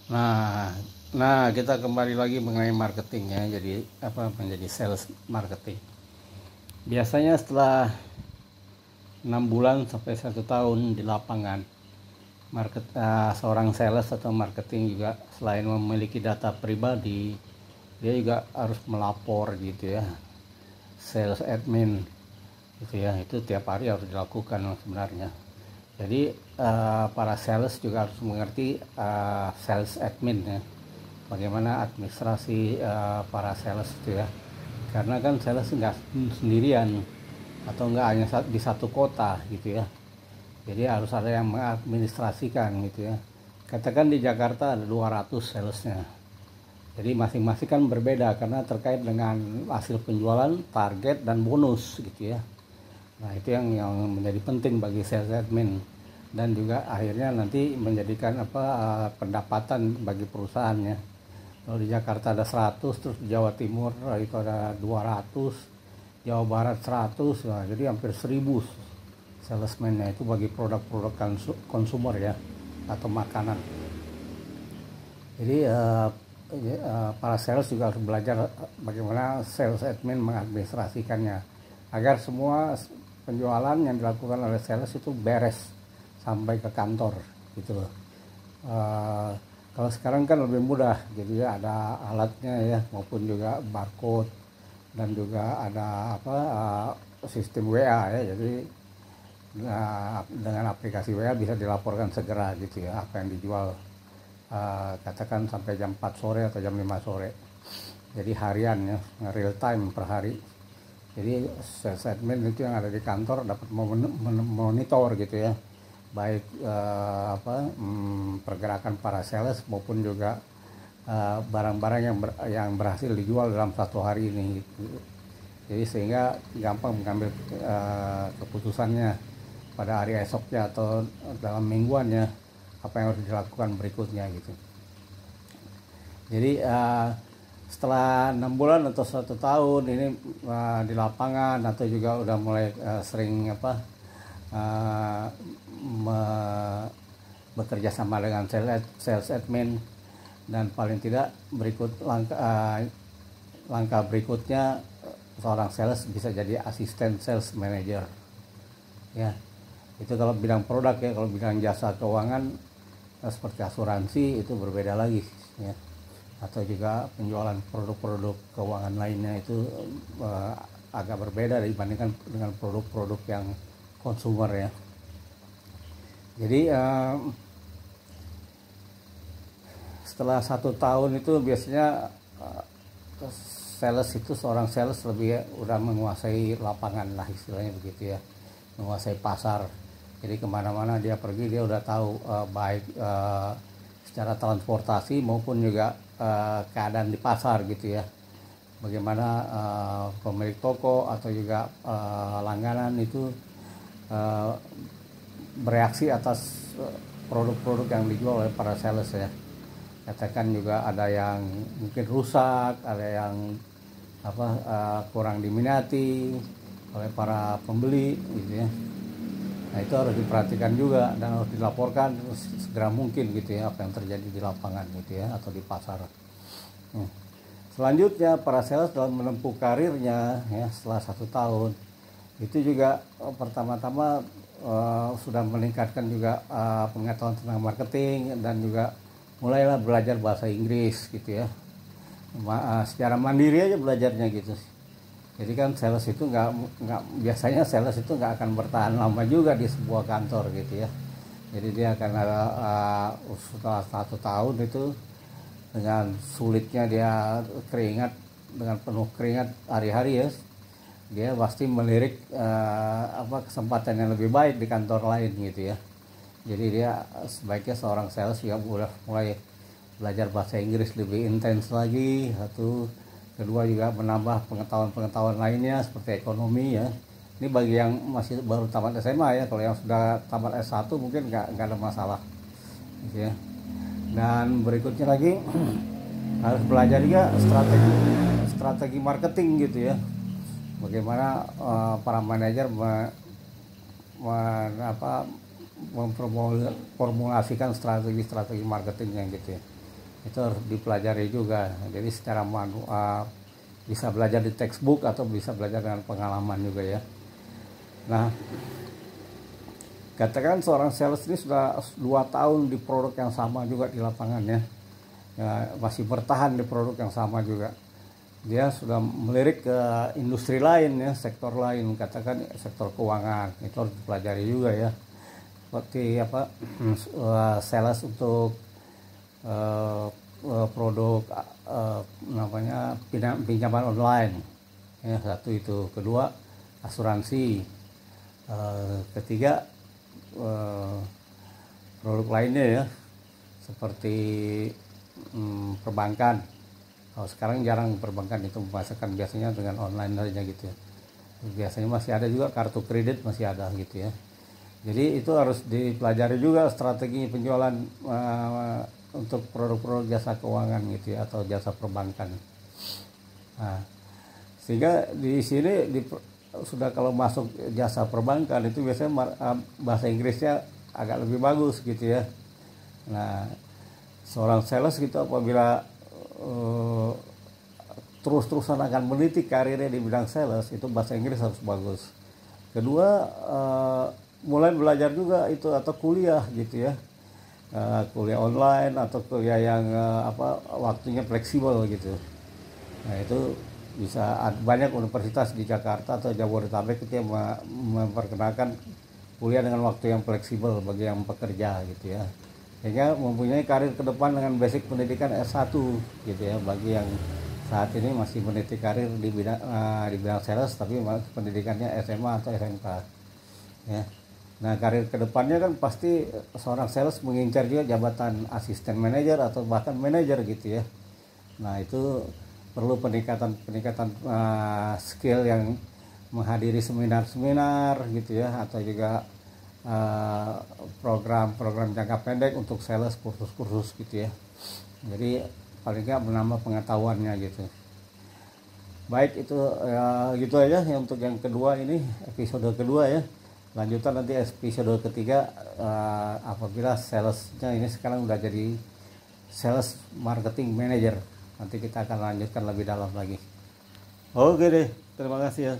Nah, nah, kita kembali lagi mengenai marketing ya. Jadi apa menjadi sales marketing. Biasanya setelah 6 bulan sampai 1 tahun di lapangan, seorang sales atau marketing juga selain memiliki data pribadi, dia juga harus melapor gitu ya. Sales admin gitu ya. Itu tiap hari harus dilakukan sebenarnya. Jadi para sales juga harus mengerti sales admin ya, bagaimana administrasi para sales itu ya, karena kan sales nggak sendirian atau nggak hanya di satu kota gitu ya, jadi harus ada yang mengadministrasikan gitu ya. Katakan di Jakarta ada 200 salesnya, jadi masing-masing kan berbeda karena terkait dengan hasil penjualan, target, dan bonus gitu ya. Nah itu yang menjadi penting bagi sales admin, dan juga akhirnya nanti menjadikan pendapatan bagi perusahaannya. Kalau di Jakarta ada 100, terus di Jawa Timur itu ada 200, Jawa Barat 100, nah, jadi hampir 1000 salesman-nya itu bagi produk-produk konsumer ya, atau makanan. Jadi para sales juga harus belajar bagaimana sales admin mengadministrasikannya agar semua penjualan yang dilakukan oleh sales itu beres sampai ke kantor gitu loh. Kalau sekarang kan lebih mudah, jadi ya ada alatnya ya, maupun juga barcode, dan juga ada sistem WA ya, jadi dengan aplikasi WA bisa dilaporkan segera gitu ya apa yang dijual, katakan sampai jam 4 sore atau jam 5 sore, jadi harian ya, real time per hari. Jadi sales admin itu yang ada di kantor dapat monitor gitu ya, baik pergerakan para sales maupun juga barang-barang yang berhasil dijual dalam satu hari ini gitu. Jadi sehingga gampang mengambil keputusannya pada hari esoknya atau dalam mingguannya apa yang harus dilakukan berikutnya gitu. Jadi setelah 6 bulan atau 1 tahun ini di lapangan atau juga udah mulai sering bekerja sama dengan sales admin, dan paling tidak langkah berikutnya seorang sales bisa jadi asisten sales manager ya. Itu kalau bidang produk ya. Kalau bidang jasa keuangan seperti asuransi itu berbeda lagi ya, atau juga penjualan produk-produk keuangan lainnya itu agak berbeda dibandingkan dengan produk-produk yang konsumer ya. Jadi setelah 1 tahun itu biasanya sales itu, seorang sales lebih udah menguasai lapangan lah istilahnya begitu ya, menguasai pasar. Jadi kemana-mana dia pergi dia udah tahu baik secara transportasi maupun juga keadaan di pasar gitu ya, bagaimana pemilik toko atau juga langganan itu bereaksi atas produk-produk yang dijual oleh para sales ya. Katakan juga ada yang mungkin rusak, ada yang kurang diminati oleh para pembeli gitu ya. Nah itu harus diperhatikan juga dan harus dilaporkan segera mungkin gitu ya apa yang terjadi di lapangan gitu ya, atau di pasar. Selanjutnya para sales dalam menempuh karirnya ya setelah 1 tahun itu juga pertama-tama sudah meningkatkan juga pengetahuan tentang marketing, dan juga mulailah belajar bahasa Inggris gitu ya, secara mandiri aja belajarnya gitu. Jadi kan sales itu biasanya sales itu nggak akan bertahan lama juga di sebuah kantor gitu ya. Jadi dia akan setelah 1 tahun itu dengan sulitnya dia dengan penuh keringat hari-hari ya, dia pasti melirik kesempatan yang lebih baik di kantor lain gitu ya. Jadi dia sebaiknya seorang sales juga udah mulai belajar bahasa Inggris lebih intens lagi. Kedua juga menambah pengetahuan lainnya seperti ekonomi ya. Ini bagi yang masih baru tamat SMA ya. Kalau yang sudah tamat S1 mungkin nggak ada masalah gitu ya. Dan berikutnya lagi harus belajar juga strategi marketing gitu ya. Bagaimana para manajer memformulasikan strategi marketingnya gitu ya. itu harus dipelajari juga. Jadi secara manual, bisa belajar di textbook atau bisa belajar dengan pengalaman juga ya. Nah, katakan seorang sales ini sudah 2 tahun di produk yang sama juga di lapangan ya, masih bertahan di produk yang sama juga. Dia sudah melirik ke industri lain ya, sektor lain, katakan sektor keuangan, itu harus dipelajari juga ya. Seperti apa, sales untuk produk namanya pinjaman online ya, satu itu. Kedua, asuransi. Ketiga, produk lainnya ya, seperti perbankan. Kalau sekarang jarang perbankan itu memasarkan, biasanya dengan online saja gitu ya. Biasanya masih ada juga kartu kredit, masih ada gitu ya. Jadi itu harus dipelajari juga strategi penjualan untuk produk-produk jasa keuangan gitu ya, atau jasa perbankan. Nah, sehingga di sini sudah kalau masuk jasa perbankan itu biasanya bahasa Inggrisnya agak lebih bagus gitu ya. Nah, seorang sales gitu apabila terus-terusan akan meniti karirnya di bidang sales, itu bahasa Inggris harus bagus. Kedua, mulai belajar juga itu atau kuliah gitu ya, kuliah online atau kuliah yang waktunya fleksibel gitu. Nah, itu bisa banyak universitas di Jakarta atau Jabodetabek itu yang memperkenalkan kuliah dengan waktu yang fleksibel bagi yang pekerja gitu ya, sehingga mempunyai karir ke depan dengan basic pendidikan S1 gitu ya, bagi yang saat ini masih meniti karir di bidang sales tapi pendidikannya SMA atau SMK ya. Nah, karir kedepannya kan pasti seorang sales mengincar juga jabatan asisten manajer atau bahkan manajer gitu ya. Nah, itu perlu peningkatan skill yang menghadiri seminar-seminar gitu ya, atau juga program-program jangka pendek untuk sales, kursus-kursus gitu ya. Jadi paling nggak menambah pengetahuannya gitu. Baik, itu ya, gitu aja ya untuk yang kedua ini, episode kedua ya. Lanjutan nanti episode ketiga, apabila salesnya ini sekarang udah jadi sales marketing manager, nanti kita akan lanjutkan lebih dalam lagi. Oke deh, terima kasih ya.